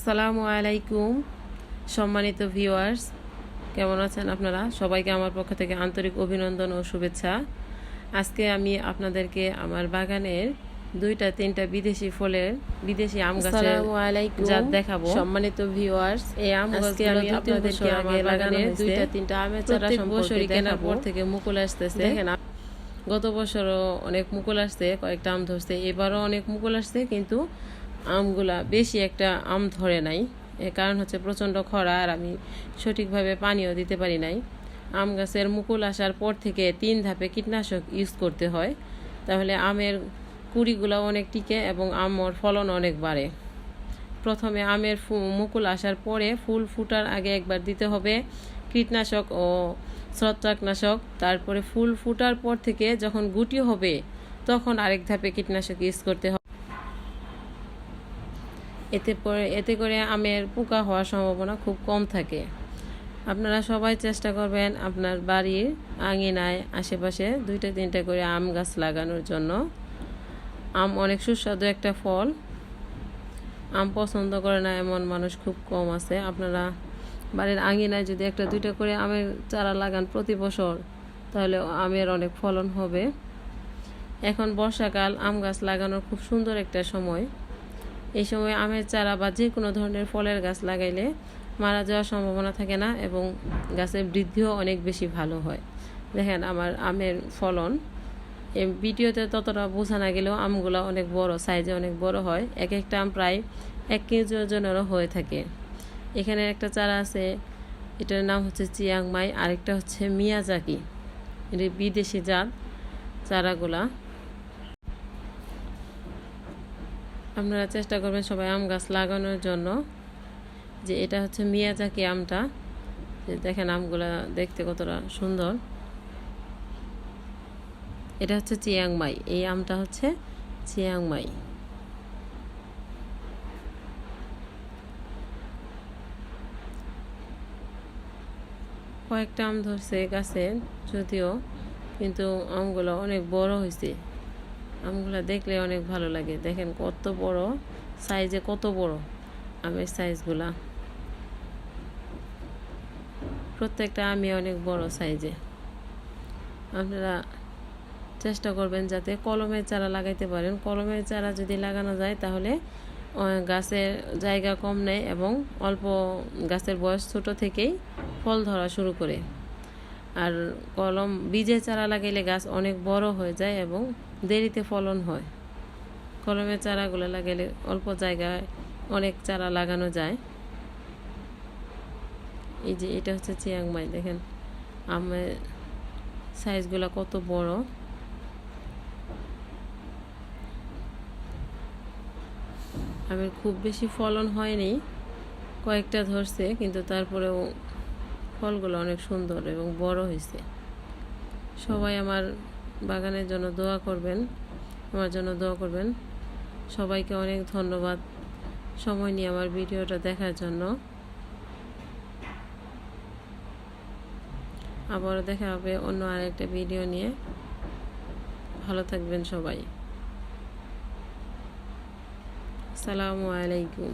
আসসালামু আলাইকুম সম্মানিত ভিউয়ার্স, কেমন আছেন আপনারা? সবাইকে আমার পক্ষ থেকে আন্তরিক অভিনন্দন ও শুভেচ্ছা। আজকে আমি আপনাদেরকে আমার বাগানের 2-3টা বিদেশি আম গাছের জাত দেখাবো। সম্মানিত ভিউয়ার্স, এই আম গাছকে আমি আপনাদেরকে আমার বাগানের 2-3টা আমের চারা সম্পর্কে কেনার পর থেকে মুকুল আসতেছে। দেখেন, গত বছরও অনেক মুকুল আসছে, কয়েকটা আম ধরছে, এবারও অনেক মুকুল আসছে, কিন্তু আমগুলা বেশি একটা আম ধরে নাই। এর কারণ হচ্ছে প্রচণ্ড খরা, আর আমি সঠিকভাবে পানিও দিতে পারি নাই। আম গাছের মুকুল আসার পর থেকে 3 ধাপে কীটনাশক ইউজ করতে হয়, তাহলে আমের কুড়িগুলো অনেক টিকে এবং আমের ফলন অনেক বাড়ে। প্রথমে আমের মুকুল আসার পরে ফুল ফুটার আগে একবার দিতে হবে কীটনাশক ও ছত্রাকনাশক। তারপরে ফুল ফুটার পর থেকে যখন গুটি হবে তখন আরেক ধাপে কীটনাশক ইউজ করতে হবে। এতে করে আমের পোকা হওয়ার সম্ভাবনা খুব কম থাকে। আপনারা সবাই চেষ্টা করবেন আপনার বাড়ির আঙিনায় আশেপাশে 2-3টা করে আম গাছ লাগানোর জন্য। আম অনেক সুস্বাদু একটা ফল। আম পছন্দ করে না এমন মানুষ খুব কম আছে। আপনারা বাড়ির আঙিনায় যদি 1-2টা করে আমের চারা লাগান প্রতি বছর, তাহলে আমের অনেক ফলন হবে। এখন বর্ষাকাল, আম গাছ লাগানোর খুব সুন্দর একটা সময়। এই সময় আমের চারা বা যে কোনো ধরনের ফলের গাছ লাগাইলে মারা যাওয়ার সম্ভাবনা থাকে না এবং গাছের বৃদ্ধিও অনেক বেশি ভালো হয়। দেখেন আমার আমের ফলন, এই ভিডিওতে ততটা বোঝা না গেলেও আমগুলো অনেক বড়, সাইজে অনেক বড় হয়। একটা আম প্রায় 1 কেজি ওজনেরও হয়ে থাকে। এখানে একটা চারা আছে, এটার নাম হচ্ছে চিয়াংমাই, আরেকটা হচ্ছে মিয়াজাকি। এটা বিদেশি জাত চারাগুলা। আপনারা চেষ্টা করবেন সবাই আম গাছ লাগানোর জন্য। যে এটা হচ্ছে মিয়াজাকি আমটা, যে দেখেন আমগুলা দেখতে কতটা সুন্দর। এটা হচ্ছে চিয়াংমাই, এই আমটা হচ্ছে চিয়াংমাই। কয়েকটা আম ধরছে গাছে যদিও, কিন্তু আমগুলো অনেক বড় হয়েছে। আমগুলো দেখলে অনেক ভালো লাগে। দেখেন কত বড় সাইজে, কত বড় আমের সাইজগুলা। প্রত্যেকটা আমই অনেক বড় সাইজে। আপনারা চেষ্টা করবেন যাতে কলমের চারা লাগাইতে পারেন। কলমের চারা যদি লাগানো যায় তাহলে গাছের জায়গা কম নেয় এবং অল্প, গাছের বয়স ছোট থেকেই ফল ধরা শুরু করে। আর বীজের চারা লাগাইলে গাছ অনেক বড় হয়ে যায় এবং দেরিতে ফলন হয়। কলমের চারাগুলো লাগাইলে অল্প জায়গায় অনেক চারা লাগানো যায়। এই যে এটা হচ্ছে চিয়াংমাই, দেখেন আমের সাইজগুলো কত বড়। আমের খুব বেশি ফলন হয়নি, কয়েকটা ধরছে, কিন্তু তারপরেও ফলগুলো অনেক সুন্দর এবং বড় হয়েছে। সবাই আমার বাগানের জন্য দোয়া করবেন, আমার জন্য দোয়া করবেন। সবাইকে অনেক ধন্যবাদ সময় নিয়ে আমার ভিডিওটা দেখার জন্য। আবারও দেখা হবে অন্য আরেকটা ভিডিও নিয়ে। ভালো থাকবেন সবাই। আসসালামু আলাইকুম।